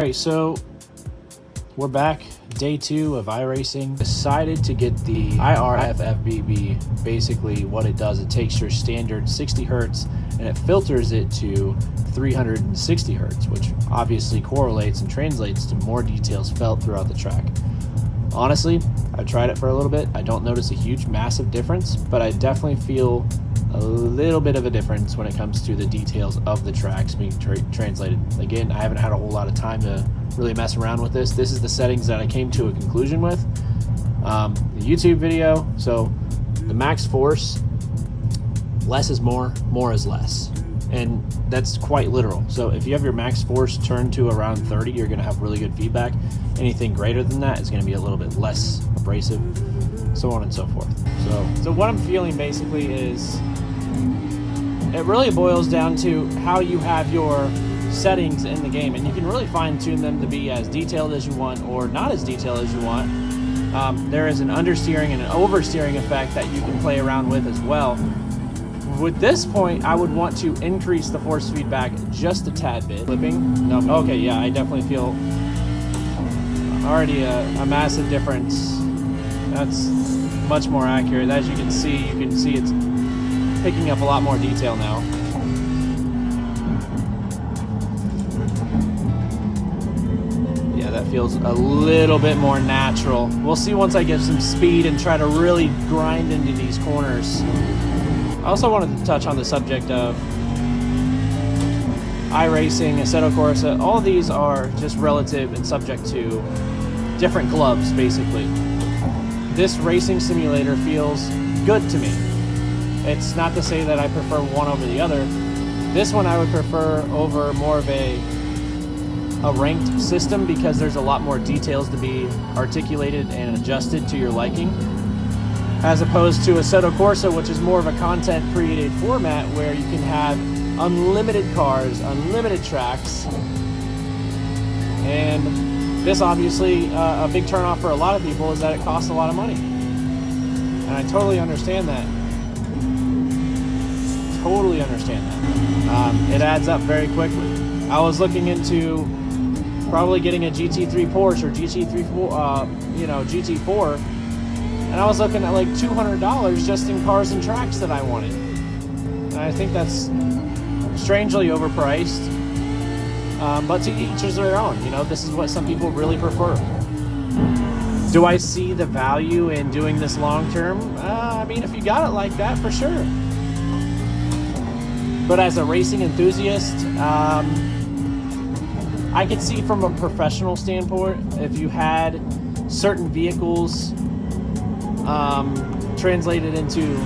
Alright, so we're back, day 2 of iRacing. Decided to get the iRFFBB. Basically what it does, it takes your standard 60 hertz and it filters it to 360 hertz, which obviously correlates and translates to more details felt throughout the track. Honestly, I tried it for a little bit. I don't notice a huge, massive difference, but I definitely feel a little bit of a difference when it comes to the details of the tracks being translated. Again, I haven't had a whole lot of time to really mess around with this. This is the settings that I came to a conclusion with. The YouTube video, so the max force, less is more, more is less. And that's quite literal. So if you have your max force turned to around 30, you're gonna have really good feedback. Anything greater than that is gonna be a little bit less abrasive, so on and so forth. So what I'm feeling basically is, it really boils down to how you have your settings in the game, and you can really fine tune them to be as detailed as you want or not as detailed as you want. There is an understeering and an oversteering effect that you can play around with as well. With this point, I would want to increase the force feedback just a tad bit. Flipping? No. Okay, yeah, I definitely feel already a massive difference. That's much more accurate. As you can see it's picking up a lot more detail now. Yeah, that feels a little bit more natural. We'll see once I get some speed and try to really grind into these corners. I also wanted to touch on the subject of iRacing, Assetto Corsa. All of these are just relative and subject to different gloves, basically. This racing simulator feels good to me. It's not to say that I prefer one over the other. This one I would prefer over more of a ranked system because there's a lot more details to be articulated and adjusted to your liking, as opposed to Assetto Corsa, which is more of a content created format where you can have unlimited cars, unlimited tracks. And this obviously, a big turnoff for a lot of people is that it costs a lot of money. And I totally understand that. Totally understand that. It adds up very quickly. I was looking into probably getting a GT3 Porsche or GT4, and I was looking at like $200 just in cars and tracks that I wanted. And I think that's strangely overpriced. But to each is their own. You know, this is what some people really prefer. Do I see the value in doing this long term? I mean, if you got it like that, for sure. But as a racing enthusiast, I could see from a professional standpoint, if you had certain vehicles translated into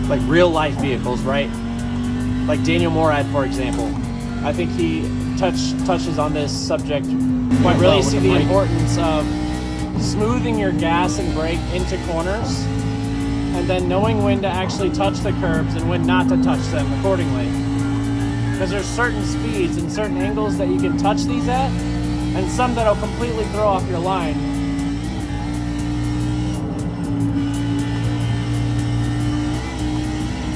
like real life vehicles, right? Like Daniel Morad, for example. I think he touches on this subject quite really. See the importance of smoothing your gas and brake into corners, and then knowing when to actually touch the curbs and when not to touch them accordingly. Because there's certain speeds and certain angles that you can touch these at, and some that'll completely throw off your line.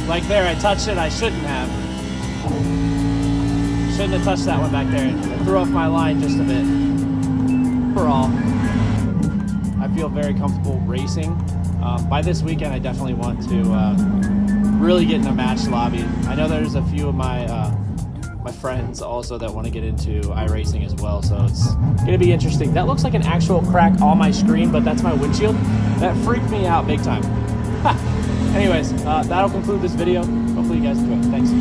Like there, I touched it, I shouldn't have. Shouldn't have touched that one back there. It threw off my line just a bit. Overall, I feel very comfortable racing. By this weekend, I definitely want to really get in a match lobby. I know there's a few of my friends also that want to get into iRacing as well, so it's going to be interesting. That looks like an actual crack on my screen, but that's my windshield. That freaked me out big time. Anyways, that'll conclude this video. Hopefully you guys enjoy it. Thanks.